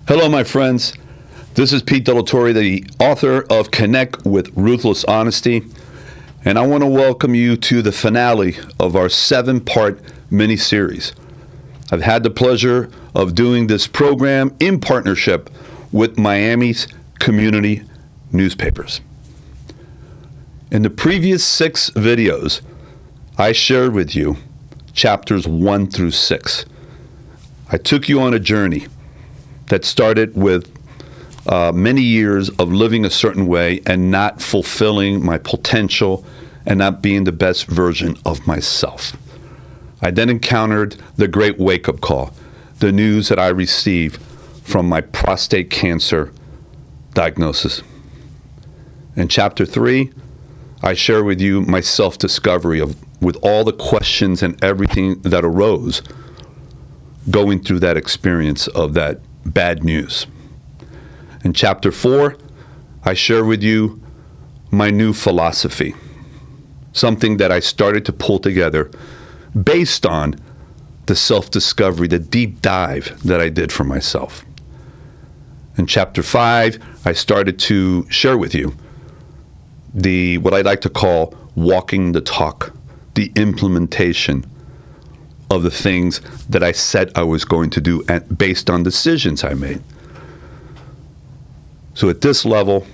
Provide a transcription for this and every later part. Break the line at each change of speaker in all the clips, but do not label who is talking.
Hello, my friends. This is PeteDLT, the author of Connect with Ruthless Honesty, and I want to welcome you to the finale of our 7-part mini-series. I've had the pleasure of doing this program in partnership with Miami's community newspapers. In the previous 6 videos, I shared with you chapters 1 through 6. I took you on a journey that started with many years of living a certain way and not fulfilling my potential and not being the best version of myself. I then encountered the great wake-up call, the news that I received from my prostate cancer diagnosis. In chapter 3, I share with you my self-discovery with all the questions and everything that arose going through that experience of that bad news. In chapter 4, I share with you my new philosophy, something that I started to pull together based on the self-discovery, the deep dive that I did for myself. In chapter 5, I started to share with you what I like to call walking the talk, the implementation of the things that I said I was going to do based on decisions I made. So at this level,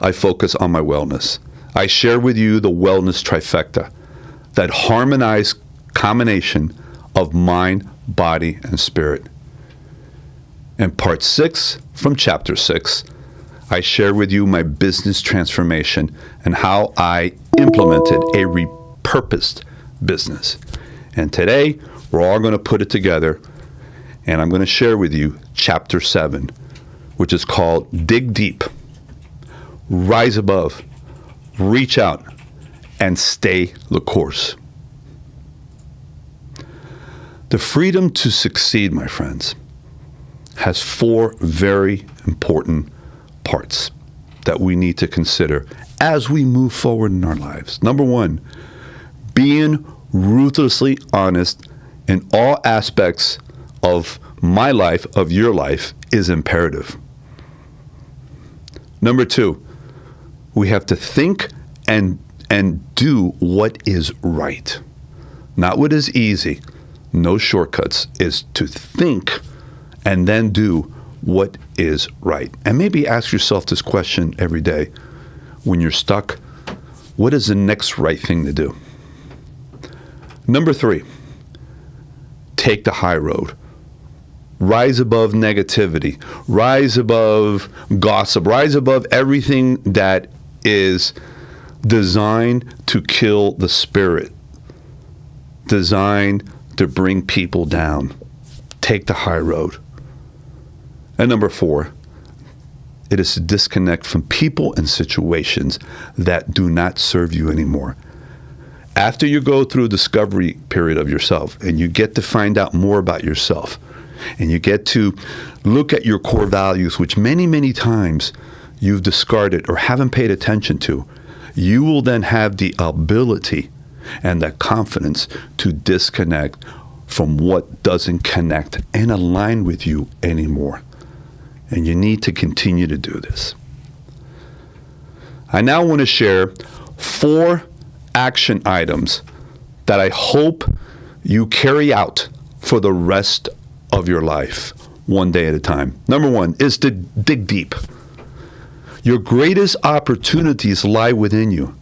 I focus on my wellness. I share with you the wellness trifecta, that harmonized combination of mind, body, and spirit. In part 6 from chapter 6, I share with you my business transformation and how I implemented a repurposed business. And today, we're all going to put it together, and I'm going to share with you Chapter 7, which is called Dig Deep, Rise Above, Reach Out, and Stay the Course. The freedom to succeed, my friends, has 4 very important parts that we need to consider as we move forward in our lives. Number 1, being ruthlessly honest in all aspects of my life, of your life, is imperative. Number 2, we have to think and do what is right. Not what is easy, no shortcuts, is to think and then do what is right. And maybe ask yourself this question every day when you're stuck. What is the next right thing to do? Number 3, take the high road. Rise above negativity. Rise above gossip. Rise above everything that is designed to kill the spirit, designed to bring people down. Take the high road. And number 4, it is to disconnect from people and situations that do not serve you anymore. After you go through a discovery period of yourself and you get to find out more about yourself and you get to look at your core values, which many, many times you've discarded or haven't paid attention to, you will then have the ability and the confidence to disconnect from what doesn't connect and align with you anymore. And you need to continue to do this. I now want to share 4 action items that I hope you carry out for the rest of your life, one day at a time. Number 1 is to dig deep. Your greatest opportunities lie within you.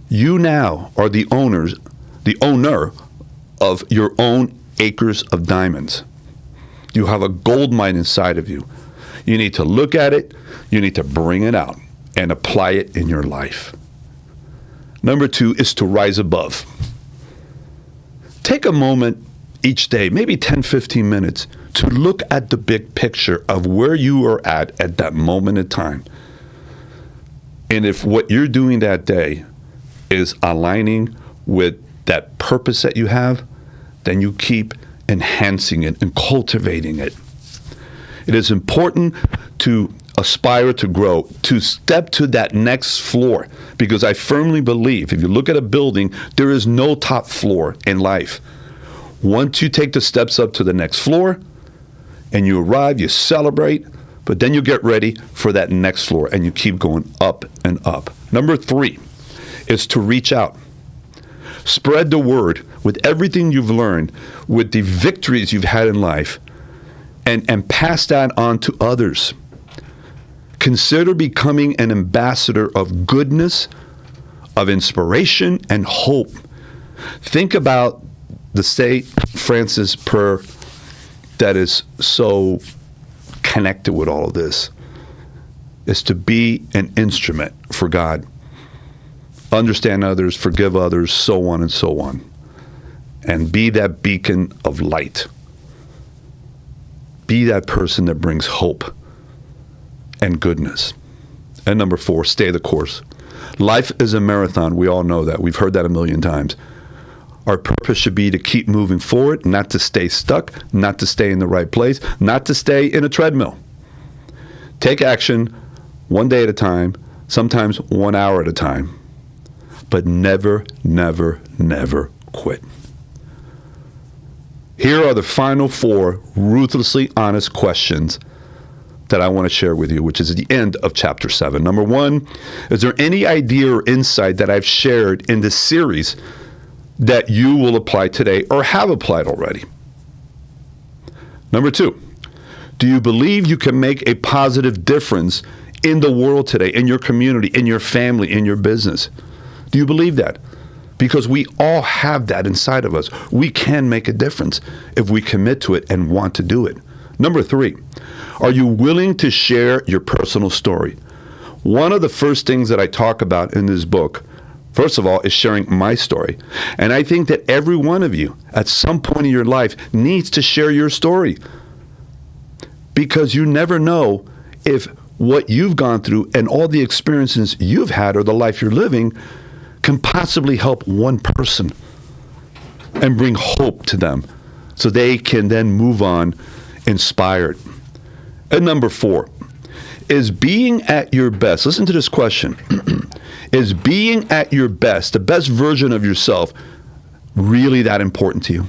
You now are the owner of your own acres of diamonds. You have a gold mine inside of you. You need to look at it, you need to bring it out and apply it in your life. Number 2 is to rise above. Take a moment each day, maybe 10, 15 minutes, to look at the big picture of where you are at that moment in time. And if what you're doing that day is aligning with that purpose that you have, then you keep enhancing it and cultivating it. It is important to aspire to grow, to step to that next floor, because I firmly believe if you look at a building, there is no top floor in life. Once you take the steps up to the next floor, and you arrive, you celebrate, but then you get ready for that next floor, and you keep going up and up. Number 3 is to reach out. Spread the word with everything you've learned, with the victories you've had in life, and pass that on to others. Consider becoming an ambassador of goodness, of inspiration, and hope. Think about the St. Francis prayer that is so connected with all of this, is to be an instrument for God. Understand others, forgive others, so on and so on. And be that beacon of light. Be that person that brings hope and goodness. And number 4, stay the course. Life is a marathon. We all know that. We've heard that a million times. Our purpose should be to keep moving forward, not to stay stuck, not to stay in the right place, not to stay in a treadmill. Take action one day at a time, sometimes 1 hour at a time. But never, never, never quit. Here are the final 4 ruthlessly honest questions that I want to share with you, which is at the end of Chapter 7. Number 1, is there any idea or insight that I've shared in this series that you will apply today or have applied already? Number 2, do you believe you can make a positive difference in the world today, in your community, in your family, in your business? Do you believe that? Because we all have that inside of us. We can make a difference if we commit to it and want to do it. Number 3, are you willing to share your personal story? One of the first things that I talk about in this book, first of all, is sharing my story. And I think that every one of you, at some point in your life, needs to share your story. Because you never know if what you've gone through and all the experiences you've had or the life you're living can possibly help one person and bring hope to them so they can then move on inspired. And number 4, is being at your best, listen to this question, is being at your best, the best version of yourself, really that important to you?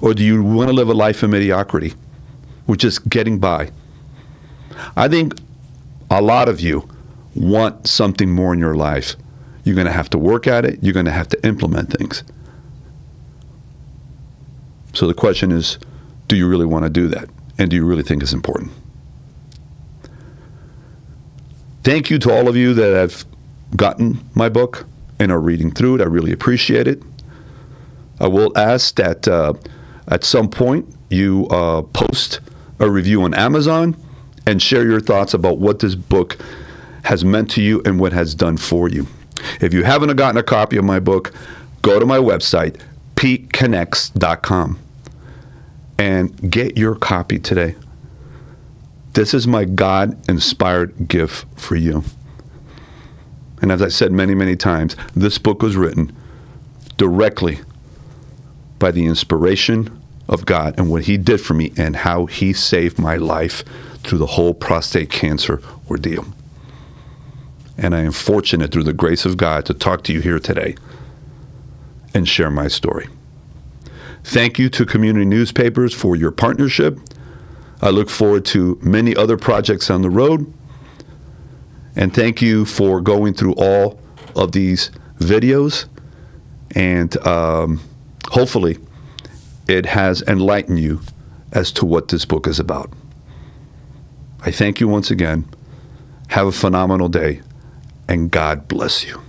Or do you want to live a life of mediocrity, with just getting by? I think a lot of you want something more in your life. You're going to have to work at it. You're going to have to implement things. So the question is, do you really want to do that? And do you really think it's important? Thank you to all of you that have gotten my book and are reading through it. I really appreciate it. I will ask that at some point you post a review on Amazon and share your thoughts about what this book has meant to you and what has done for you. If you haven't gotten a copy of my book, go to my website, PeteConnects.com, and get your copy today. This is my God-inspired gift for you. And as I said many, many times, this book was written directly by the inspiration of God and what He did for me and how He saved my life through the whole prostate cancer ordeal. And I am fortunate through the grace of God to talk to you here today and share my story. Thank you to Community Newspapers for your partnership. I look forward to many other projects on the road. And thank you for going through all of these videos. And hopefully it has enlightened you as to what this book is about. I thank you once again. Have a phenomenal day, and God bless you.